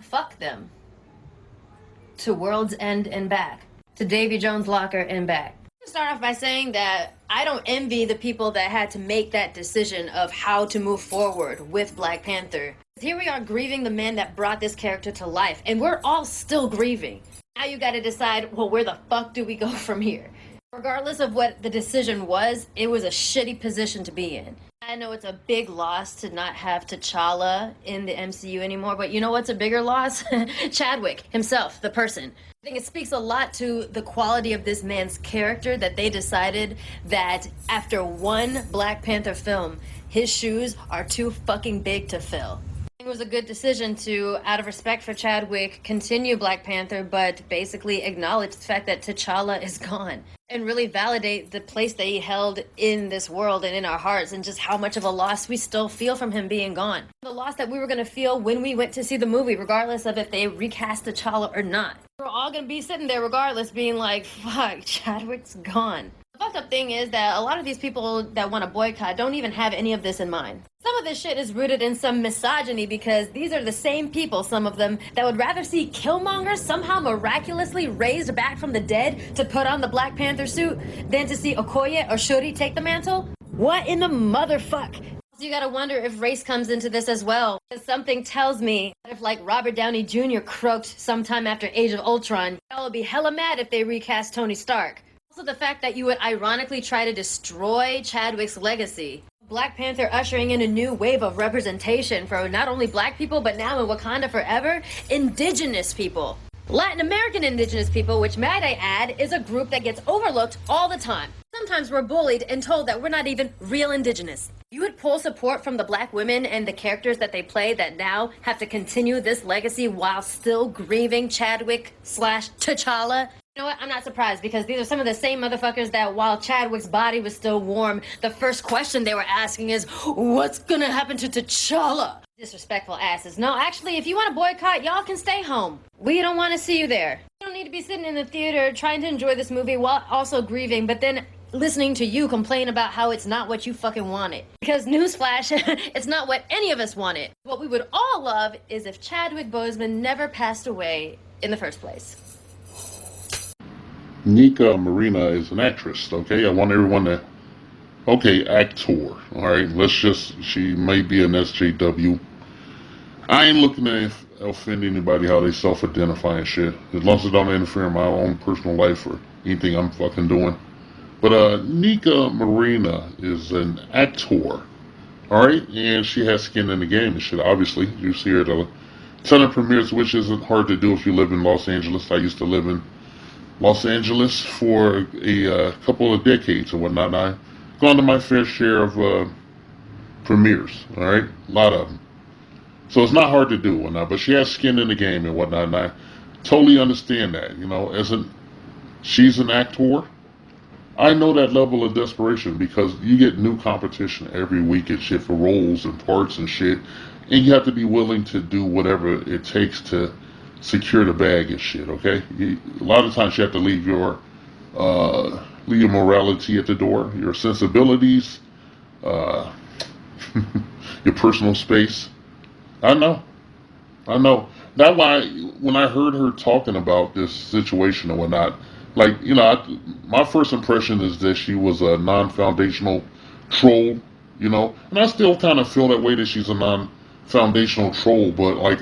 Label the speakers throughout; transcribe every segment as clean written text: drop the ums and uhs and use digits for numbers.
Speaker 1: Fuck them. To World's End and back. To Davy Jones' Locker and back. To start off by saying that I don't envy the people that had to make that decision of how to move forward with Black Panther. Here we are grieving the man that brought this character to life, and we're all still grieving. Now you gotta decide, well, where the fuck do we go from here? Regardless of what the decision was, it was a shitty position to be in. I know it's a big loss to not have T'Challa in the MCU anymore, but you know what's a bigger loss? Chadwick himself, the person. I think it speaks a lot to the quality of this man's character that they decided that after one Black Panther film, his shoes are too fucking big to fill. It was a good decision to, out of respect for Chadwick, continue Black Panther, but basically acknowledge the fact that T'Challa is gone and really validate the place that he held in this world and in our hearts, and just how much of a loss we still feel from him being gone. The loss that we were going to feel when we went to see the movie, regardless of if they recast T'Challa or not. We're all going to be sitting there regardless being like, fuck, Chadwick's gone. The fucked up thing is that a lot of these people that want to boycott don't even have any of this in mind. Some of this shit is rooted in some misogyny because these are the same people, some of them, that would rather see Killmonger somehow miraculously raised back from the dead to put on the Black Panther suit than to see Okoye or Shuri take the mantle. What in the motherfuck? So you gotta wonder if race comes into this as well. Because something tells me that if like Robert Downey Jr. croaked sometime after Age of Ultron, y'all would be hella mad if they recast Tony Stark. Also the fact that you would ironically try to destroy Chadwick's legacy. Black Panther ushering in a new wave of representation for not only black people, but now in Wakanda forever, indigenous people. Latin American indigenous people, which might I add, is a group that gets overlooked all the time. Sometimes we're bullied and told that we're not even real indigenous. You would pull support from the black women and the characters that they play that now have to continue this legacy while still grieving Chadwick/T'Challa. You know what? I'm not surprised because these are some of the same motherfuckers that while Chadwick's body was still warm, the first question they were asking is, what's gonna happen to T'Challa? Disrespectful asses. No, actually, if you want to boycott, y'all can stay home. We don't want to see you there. You don't need to be sitting in the theater trying to enjoy this movie while also grieving, but then listening to you complain about how it's not what you fucking wanted. Because newsflash, it's not what any of us wanted. What we would all love is if Chadwick Boseman never passed away in the first place.
Speaker 2: Nika Marina is an actress, okay? I want everyone to... Okay, actor, alright? She may be an SJW. I ain't looking to offend anybody how they self-identify and shit. As long as it don't interfere in my own personal life or anything I'm fucking doing. But Nika Marina is an actor, alright? And she has skin in the game and shit, obviously. You see her at a ton of premieres, which isn't hard to do if you live in Los Angeles. I used to live in Los Angeles for a couple of decades or whatnot. I've gone to my fair share of premieres, alright? A lot of them. So it's not hard to do whatnot, but she has skin in the game and whatnot, and I totally understand that, you know, she's an actor. I know that level of desperation because you get new competition every week and shit for roles and parts and shit, and you have to be willing to do whatever it takes to secure the bag and shit, okay? A lot of times you have to leave your morality at the door, your sensibilities, your personal space. I know. That's why when I heard her talking about this situation and whatnot, like, you know, my first impression is that she was a non-foundational troll, you know, and I still kind of feel that way, that she's a non-foundational troll, but like,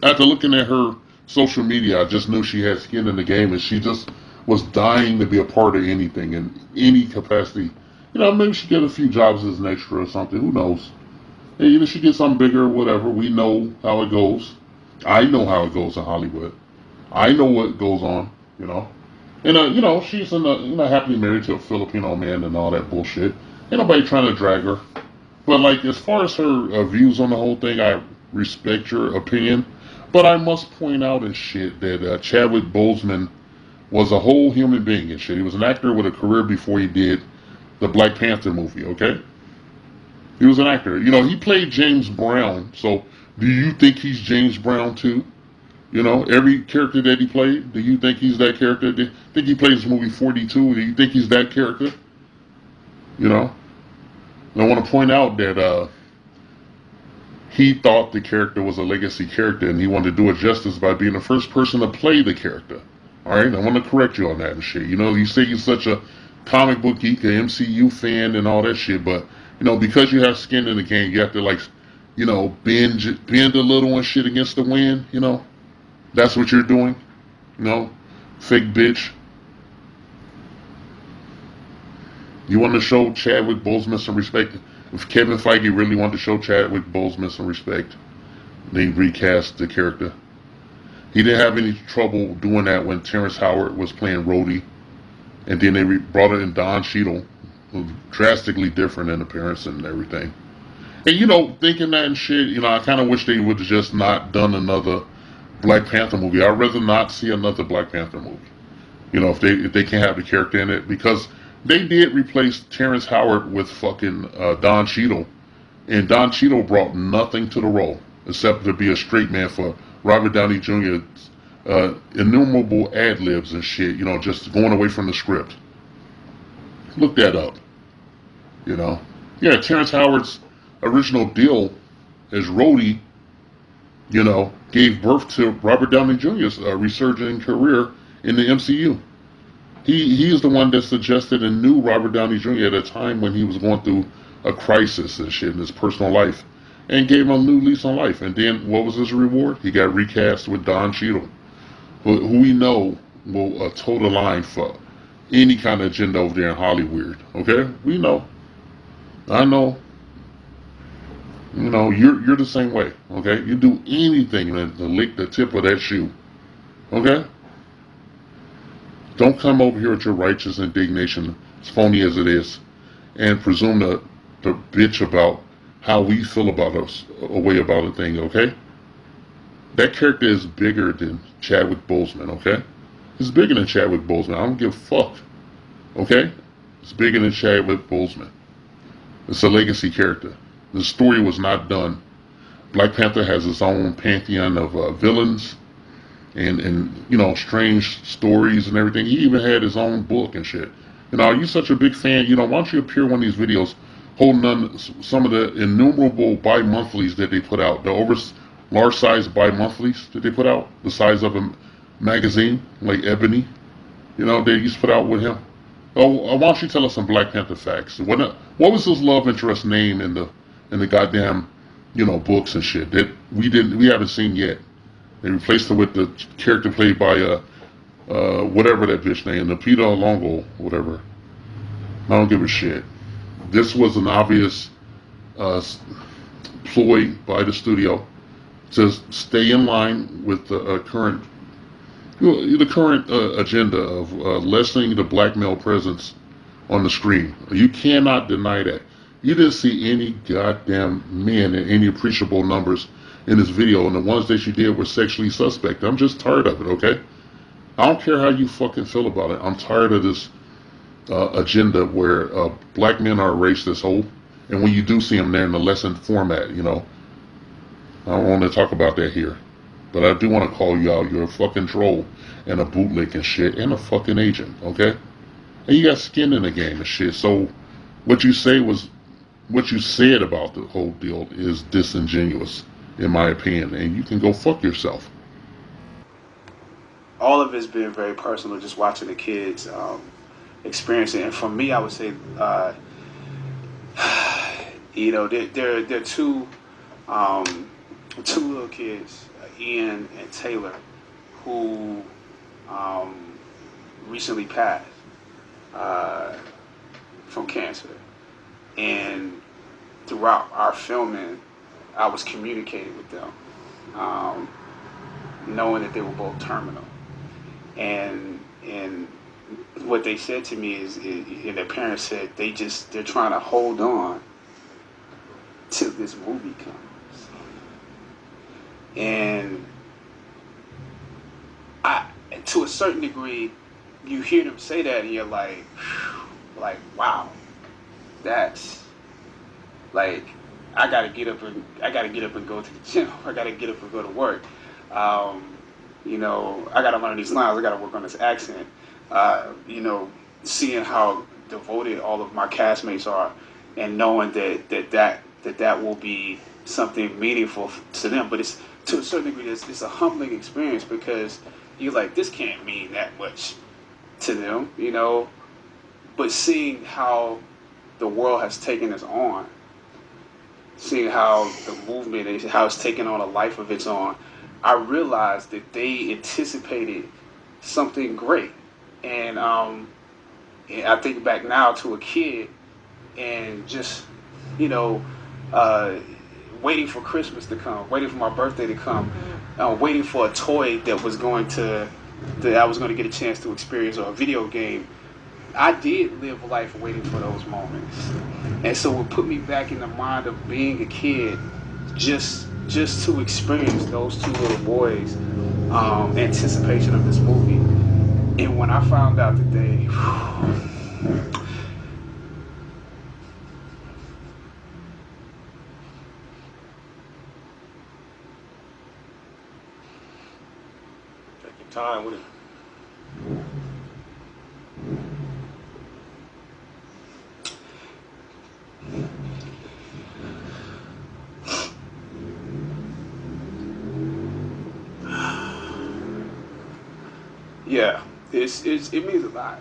Speaker 2: after looking at her social media, I just knew she had skin in the game and she just was dying to be a part of anything in any capacity. You know, maybe she get a few jobs as an extra or something, who knows? And either she gets something bigger or whatever. We know how it goes. I know how it goes in Hollywood. I know what goes on, you know. And, you know, she's happily married to a Filipino man and all that bullshit. Ain't nobody trying to drag her. But, like, as far as her views on the whole thing, I respect your opinion. But I must point out and shit that Chadwick Boseman was a whole human being and shit. He was an actor with a career before he did the Black Panther movie, okay? He was an actor. You know, he played James Brown. So, do you think he's James Brown too? You know, every character that he played, do you think he's that character? Do you think he plays movie 42? Do you think he's that character? You know? And I want to point out that he thought the character was a legacy character, and he wanted to do it justice by being the first person to play the character. All right, I want to correct you on that and shit. You know, you say you're such a comic book geek, an MCU fan, and all that shit, but you know, because you have skin in the game, you have to like, you know, bend a little and shit against the wind. You know, that's what you're doing. You know, fake bitch. You want to show Chadwick Boseman some respect. If Kevin Feige really wanted to show Chadwick Boseman some respect, they recast the character. He didn't have any trouble doing that when Terrence Howard was playing Rhodey, and then they brought in Don Cheadle, who's drastically different in appearance and everything. And you know, thinking that and shit, you know, I kind of wish they would have just not done another Black Panther movie. I'd rather not see another Black Panther movie. You know, if they can't have the character in it, because they did replace Terrence Howard with fucking Don Cheadle, and Don Cheadle brought nothing to the role except to be a straight man for Robert Downey Jr. Innumerable ad libs and shit. You know, just going away from the script. Look that up. You know, yeah, Terrence Howard's original deal as Rhodey, you know, gave birth to Robert Downey Jr.'s resurging career in the MCU. He is the one that suggested and knew Robert Downey Jr. at a time when he was going through a crisis and shit in his personal life, and gave him a new lease on life. And then what was his reward? He got recast with Don Cheadle, who we know will toe the line for any kind of agenda over there in Hollywood. Okay, we know. I know. You know, you're the same way. Okay, you do anything to lick the tip of that shoe. Okay. Don't come over here with your righteous indignation, as phony as it is, and presume to bitch about how we feel about us, a way about a thing, okay? That character is bigger than Chadwick Boseman, okay? It's bigger than Chadwick Boseman. I don't give a fuck, okay? It's bigger than Chadwick Boseman. It's a legacy character. The story was not done. Black Panther has its own pantheon of villains, and you know, strange stories and everything. He even had his own book and shit. You know, are you such a big fan? You know, why don't you appear in one of these videos holding on some of the innumerable bi-monthlies that they put out, the large size bi-monthlies that they put out, the size of a magazine, like Ebony, you know, they used to put out with him. Oh, why don't you tell us some Black Panther facts? What was his love interest name in the goddamn, you know, books and shit that we haven't seen yet? They replaced it with the character played by whatever that bitch name, Lupita Longo, whatever. I don't give a shit. This was an obvious ploy by the studio to stay in line with the current agenda of lessening the black male presence on the screen. You cannot deny that. You didn't see any goddamn men in any appreciable numbers in this video, and the ones that you did were sexually suspect. I'm just tired of it, okay? I don't care how you fucking feel about it. I'm tired of this agenda where black men are erased as whole, and when you do see them, they're in the lesson format, you know. I don't want to talk about that here, but I do want to call you out. You're a fucking troll and a bootleg and shit, and a fucking agent, okay? And you got skin in the game and shit, so what you said about the whole deal is disingenuous, in my opinion, and you can go fuck yourself.
Speaker 3: All of it's been very personal, just watching the kids experience it. And for me, I would say, you know, they're two little kids, Ian and Taylor, who recently passed from cancer. And throughout our filming, I was communicating with them, knowing that they were both terminal. And what they said to me and their parents said, they're trying to hold on till this movie comes. And to a certain degree, you hear them say that and you're like, wow, that's like, I gotta get up and go to the gym. I gotta get up and go to work. You know, I gotta learn these lines. I gotta work on this accent. You know, seeing how devoted all of my castmates are, and knowing that will be something meaningful to them. But it's to a certain degree, it's a humbling experience because you're like, this can't mean that much to them, you know. But seeing how the world has taken us on, seeing how the movement, how it's taken on a life of its own, I realized that they anticipated something great. And I think back now to a kid and just, you know, waiting for Christmas to come, waiting for my birthday to come, waiting for a toy that I was going to get a chance to experience, or a video game. I did live life waiting for those moments, and so it put me back in the mind of being a kid, just to experience those two little boys' anticipation of this movie. And when I found out that they
Speaker 4: Take your time with it.
Speaker 3: yeah, it means a lot.